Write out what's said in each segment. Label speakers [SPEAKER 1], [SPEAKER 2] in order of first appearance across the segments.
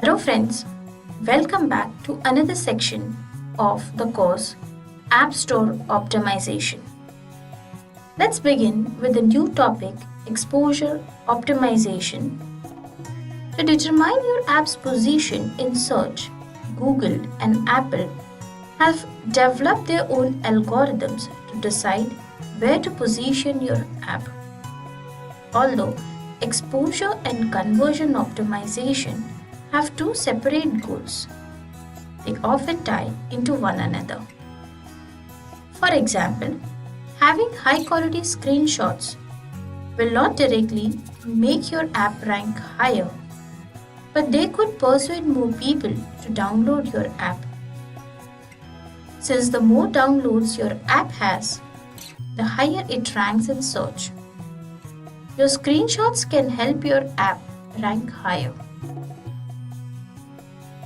[SPEAKER 1] Hello friends, welcome back to another section of the course App Store Optimization. Let's begin with the new topic Exposure Optimization. To determine your app's position in search, Google and Apple have developed their own algorithms to decide where to position your app. Although exposure and conversion optimization have two separate goals, they often tie into one another. For example, having high quality screenshots will not directly make your app rank higher, but they could persuade more people to download your app. Since the more downloads your app has, the higher it ranks in search. Your screenshots can help your app rank higher.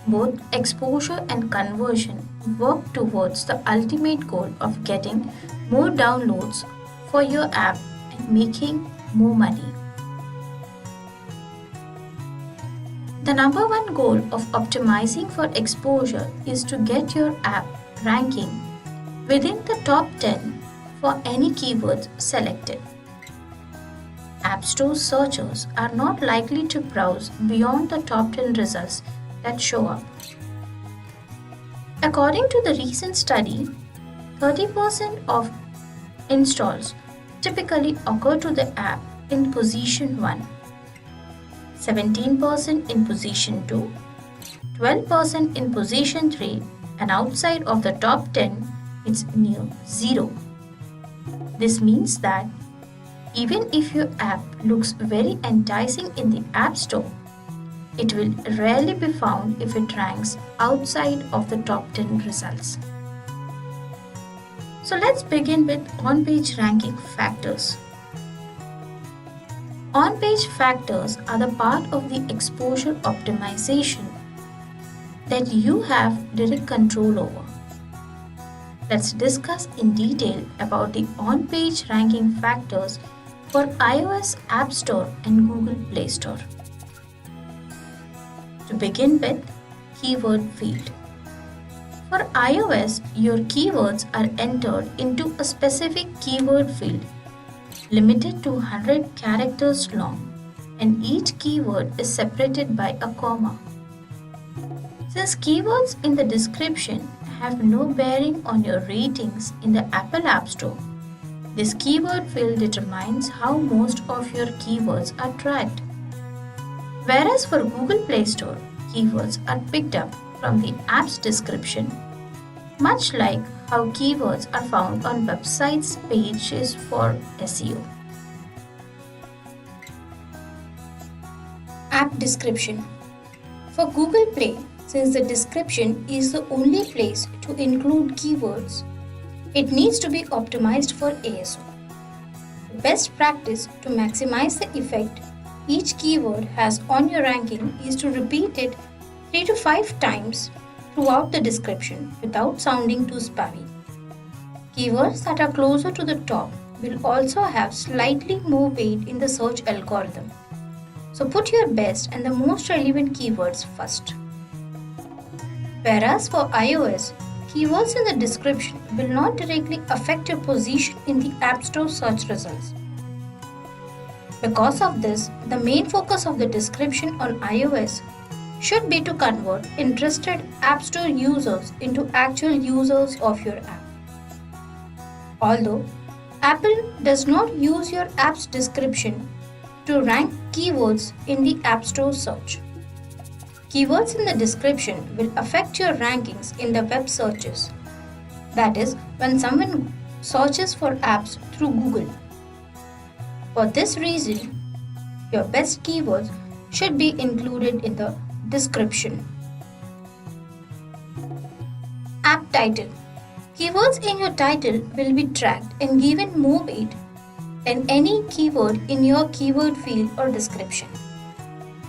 [SPEAKER 1] Both exposure and conversion work towards the ultimate goal of getting more downloads for your app and making more money. The number one goal of optimizing for exposure is to get your app ranking within the top 10 for any keywords selected. App Store searchers are not likely to browse beyond the top 10 results that show up. According to the recent study, 30% of installs typically occur to the app in position 1, 17% in position 2, 12% in position 3, and outside of the top 10, it's near 0. This means that even if your app looks very enticing in the App Store, it will rarely be found if it ranks outside of the top 10 results. So let's begin with on-page ranking factors. On-page factors are the part of the exposure optimization that you have direct control over. Let's discuss in detail about the on-page ranking factors for iOS App Store and Google Play Store. To begin with, keyword field. For iOS, your keywords are entered into a specific keyword field limited to 100 characters long, and each keyword is separated by a comma. Since keywords in the description have no bearing on your ratings in the Apple App Store, this keyword field determines how most of your keywords are tracked. Whereas for Google Play Store, keywords are picked up from the app's description, much like how keywords are found on websites' pages for SEO. App description. For Google Play, since the description is the only place to include keywords, it needs to be optimized for ASO. The best practice to maximize the effect each keyword has on your ranking is to repeat it 3 to 5 times throughout the description without sounding too spammy. Keywords that are closer to the top will also have slightly more weight in the search algorithm. So put your best and the most relevant keywords first. Whereas for iOS, keywords in the description will not directly affect your position in the App Store search results. Because of this, the main focus of the description on iOS should be to convert interested App Store users into actual users of your app. Although Apple does not use your app's description to rank keywords in the App Store search, keywords in the description will affect your rankings in the web searches. That is, when someone searches for apps through Google. For this reason, your best keywords should be included in the description. App title. Keywords in your title will be tracked and given more weight than any keyword in your keyword field or description.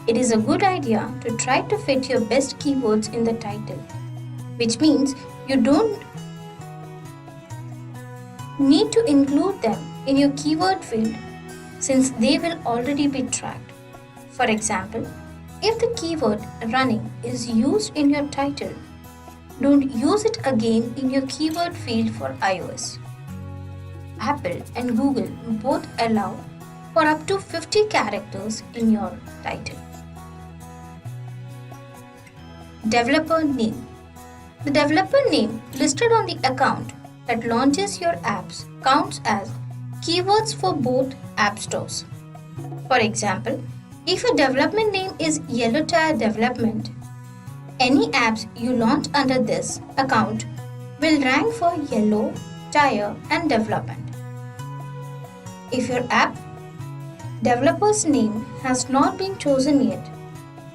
[SPEAKER 1] It is a good idea to try to fit your best keywords in the title, which means you don't need to include them in your keyword field since they will already be tracked. For example, If the keyword running is used in your title, don't use it again in your keyword field for iOS. Apple and Google both allow for up to 50 characters in your title. Developer name. The developer name listed on the account that launches your apps counts as keywords for both app stores. For example, if your development name is Yellow Tire Development, any apps you launch under this account will rank for Yellow, Tire and Development. If your app developer's name has not been chosen yet,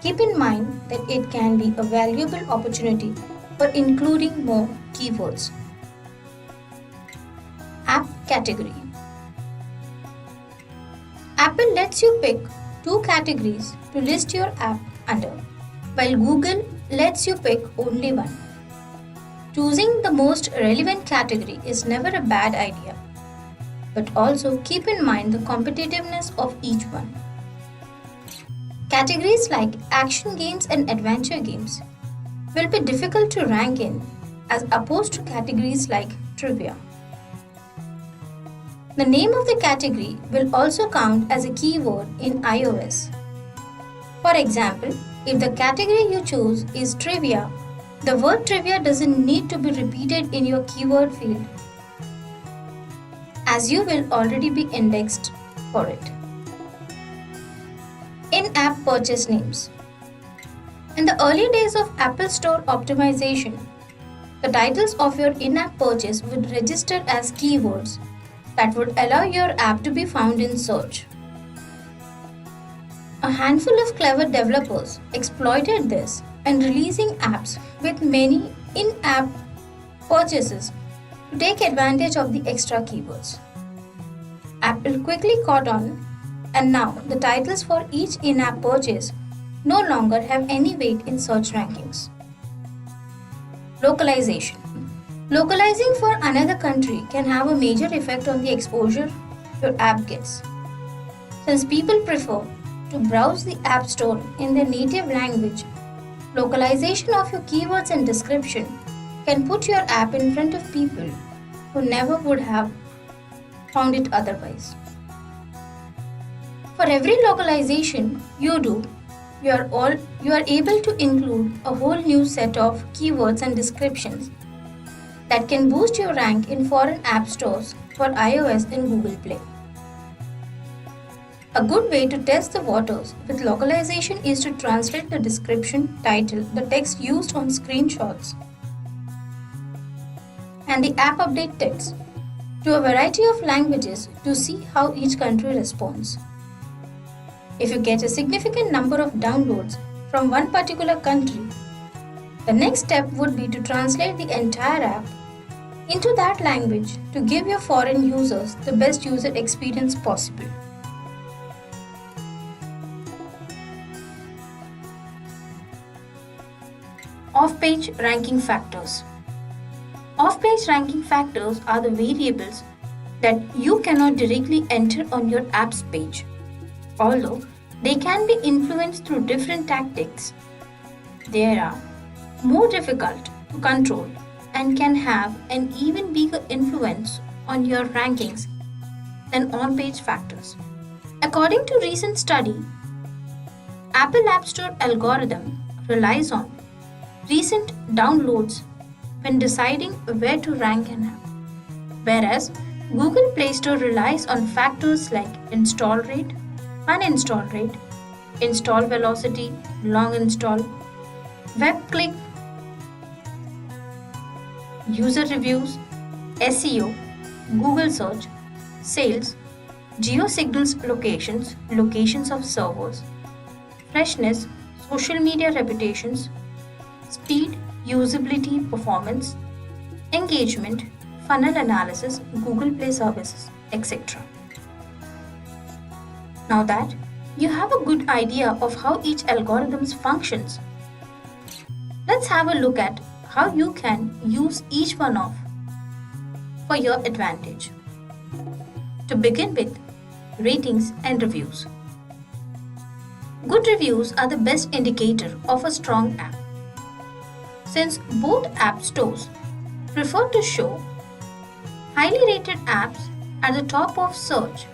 [SPEAKER 1] keep in mind that it can be a valuable opportunity for including more keywords. App category. Apple lets you pick 2 categories to list your app under, while Google lets you pick only one. Choosing the most relevant category is never a bad idea, but also keep in mind the competitiveness of each one. Categories like action games and adventure games will be difficult to rank in as opposed to categories like trivia. The name of the category will also count as a keyword in iOS. For example, if the category you choose is trivia, the word trivia doesn't need to be repeated in your keyword field, as you will already be indexed for it. In-app purchase names. In the early days of Apple Store optimization, the titles of your in-app purchase would register as keywords that would allow your app to be found in search. A handful of clever developers exploited this and releasing apps with many in-app purchases to take advantage of the extra keywords. Apple quickly caught on, and now the titles for each in-app purchase no longer have any weight in search rankings. Localization. Localizing for another country can have a major effect on the exposure your app gets. Since people prefer to browse the App Store in their native language, localization of your keywords and description can put your app in front of people who never would have found it otherwise. For every localization you do, you are able to include a whole new set of keywords and descriptions that can boost your rank in foreign app stores for iOS and Google Play. A good way to test the waters with localization is to translate the description, title, the text used on screenshots, and the app update text to a variety of languages to see how each country responds. If you get a significant number of downloads from one particular country, the next step would be to translate the entire app into that language to give your foreign users the best user experience possible. Off-page ranking factors. Off-page ranking factors are the variables that you cannot directly enter on your app's page, although they can be influenced through different tactics. They are more difficult to control and can have an even bigger influence on your rankings than on-page factors. According to recent study, Apple App Store algorithm relies on recent downloads when deciding where to rank an app, whereas Google Play Store relies on factors like install rate, uninstall rate, install velocity, long install, web click, user reviews, SEO, Google search, sales, geosignals locations, locations of servers, freshness, social media reputations, speed, usability, performance, engagement, funnel analysis, Google Play services, etc. Now that you have a good idea of how each algorithm functions, let's have a look at how you can use each one of for your advantage. To begin with, ratings and reviews. Good reviews are the best indicator of a strong app. Since both app stores prefer to show highly rated apps at the top of search,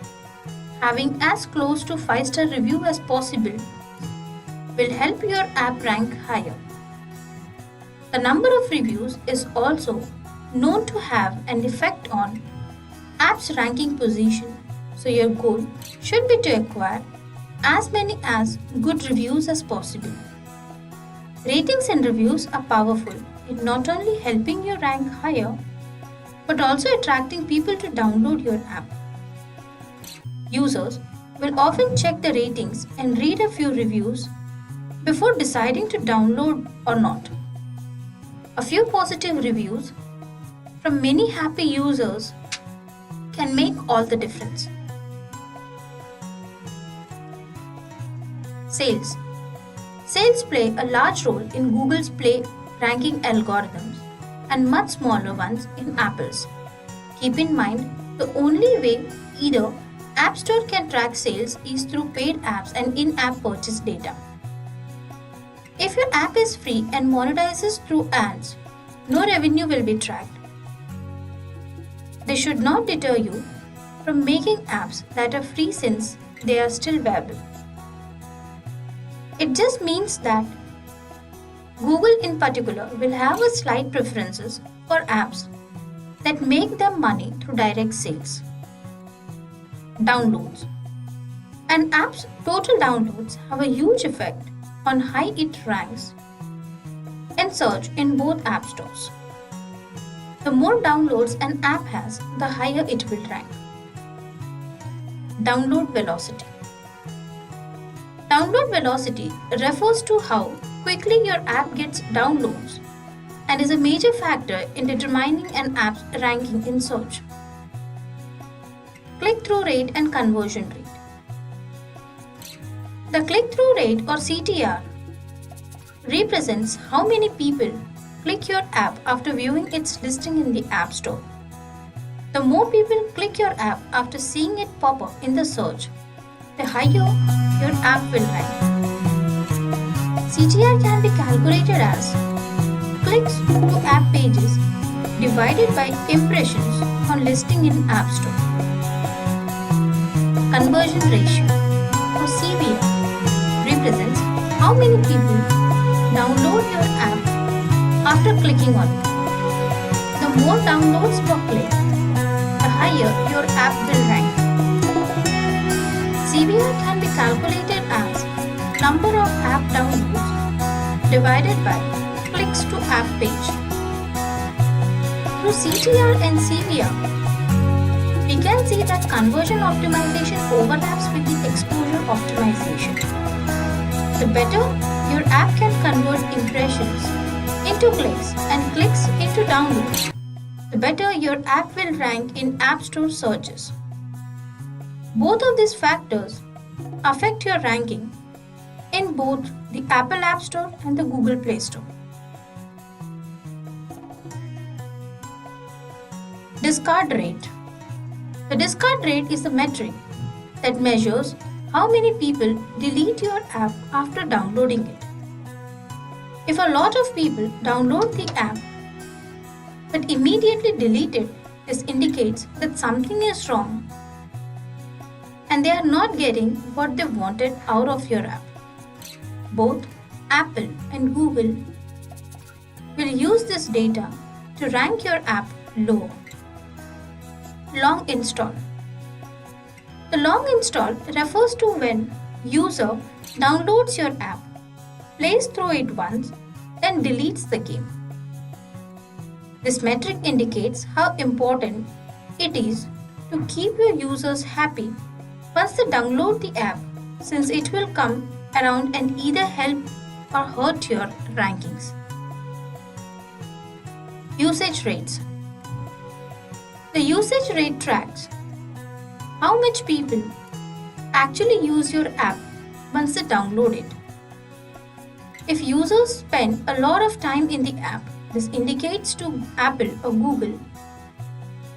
[SPEAKER 1] having as close to 5-star review as possible will help your app rank higher. The number of reviews is also known to have an effect on app's ranking position, so your goal should be to acquire as many as good reviews as possible. Ratings and reviews are powerful in not only helping you rank higher but also attracting people to download your app. Users will often check the ratings and read a few reviews before deciding to download or not. A few positive reviews from many happy users can make all the difference. Sales. Sales play a large role in Google's Play ranking algorithms and much smaller ones in Apple's. Keep in mind, the only way either App Store can track sales is through paid apps and in-app purchase data. If your app is free and monetizes through ads, no revenue will be tracked. This should not deter you from making apps that are free since they are still viable. It just means that Google in particular will have a slight preferences for apps that make them money through direct sales. Downloads. An app's total downloads have a huge effect on how it ranks in search in both app stores. The more downloads an app has, the higher it will rank. Download velocity. Download velocity refers to how quickly your app gets downloads and is a major factor in determining an app's ranking in search. Click-through rate and conversion rate. The click-through rate or CTR represents how many people click your app after viewing its listing in the App Store. The more people click your app after seeing it pop up in the search, the higher your app will rank. CTR can be calculated as clicks to app pages divided by impressions on listing in App Store. Conversion ratio or CVR represents how many people download your app after clicking on it. The more downloads per click, the higher your app will rank. CVR can be calculated as number of app downloads divided by clicks to app page. Through CTR and CVR, we can see that conversion optimization overlaps with the exposure optimization. The better your app can convert impressions into clicks and clicks into downloads, the better your app will rank in App Store searches. Both of these factors affect your ranking in both the Apple App Store and the Google Play Store. Discard rate. The discard rate is a metric that measures how many people delete your app after downloading it. If a lot of people download the app but immediately delete it, this indicates that something is wrong and they are not getting what they wanted out of your app. Both Apple and Google will use this data to rank your app lower. Long install. The long install refers to when user downloads your app, plays through it once, then deletes the game. This metric indicates how important it is to keep your users happy once they download the app, since it will come around and either help or hurt your rankings. Usage rates. The usage rate tracks how much people actually use your app once they download it. If users spend a lot of time in the app, this indicates to Apple or Google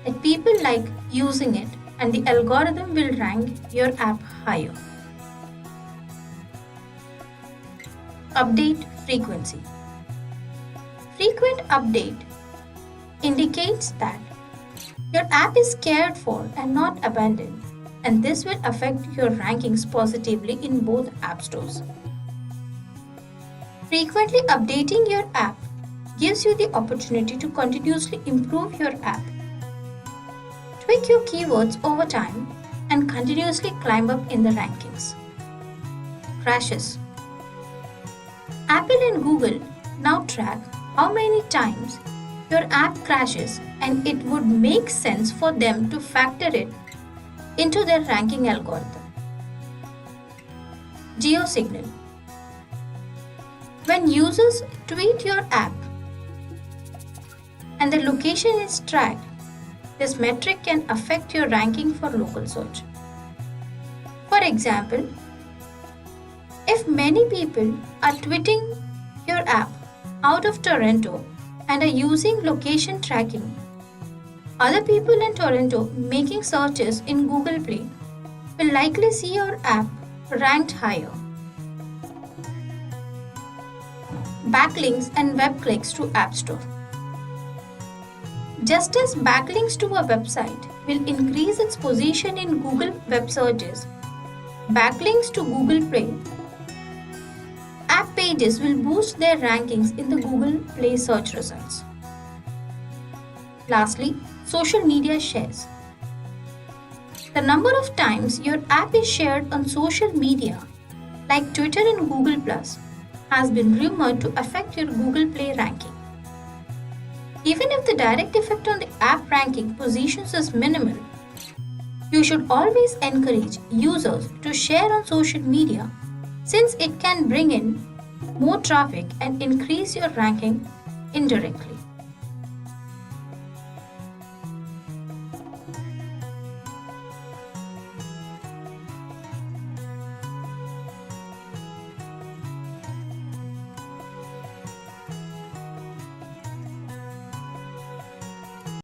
[SPEAKER 1] that people like using it and the algorithm will rank your app higher. Update frequency. Frequent update indicates that your app is cared for and not abandoned, and this will affect your rankings positively in both app stores. Frequently updating your app gives you the opportunity to continuously improve your app, tweak your keywords over time, and continuously climb up in the rankings. Crashes. Apple and Google now track how many times your app crashes, and it would make sense for them to factor it into their ranking algorithm. Geosignal. When users tweet your app and the location is tracked, this metric can affect your ranking for local search. For example, if many people are tweeting your app out of Toronto and are using location tracking, other people in Toronto making searches in Google Play will likely see your app ranked higher. Backlinks and web clicks to App Store. Just as backlinks to a website will increase its position in Google web searches, backlinks to Google Play app pages will boost their rankings in the Google Play search results. Lastly, social media shares. The number of times your app is shared on social media, like Twitter and Google Plus, has been rumored to affect your Google Play ranking. Even if the direct effect on the app ranking positions is minimal, you should always encourage users to share on social media since it can bring in more traffic and increase your ranking indirectly.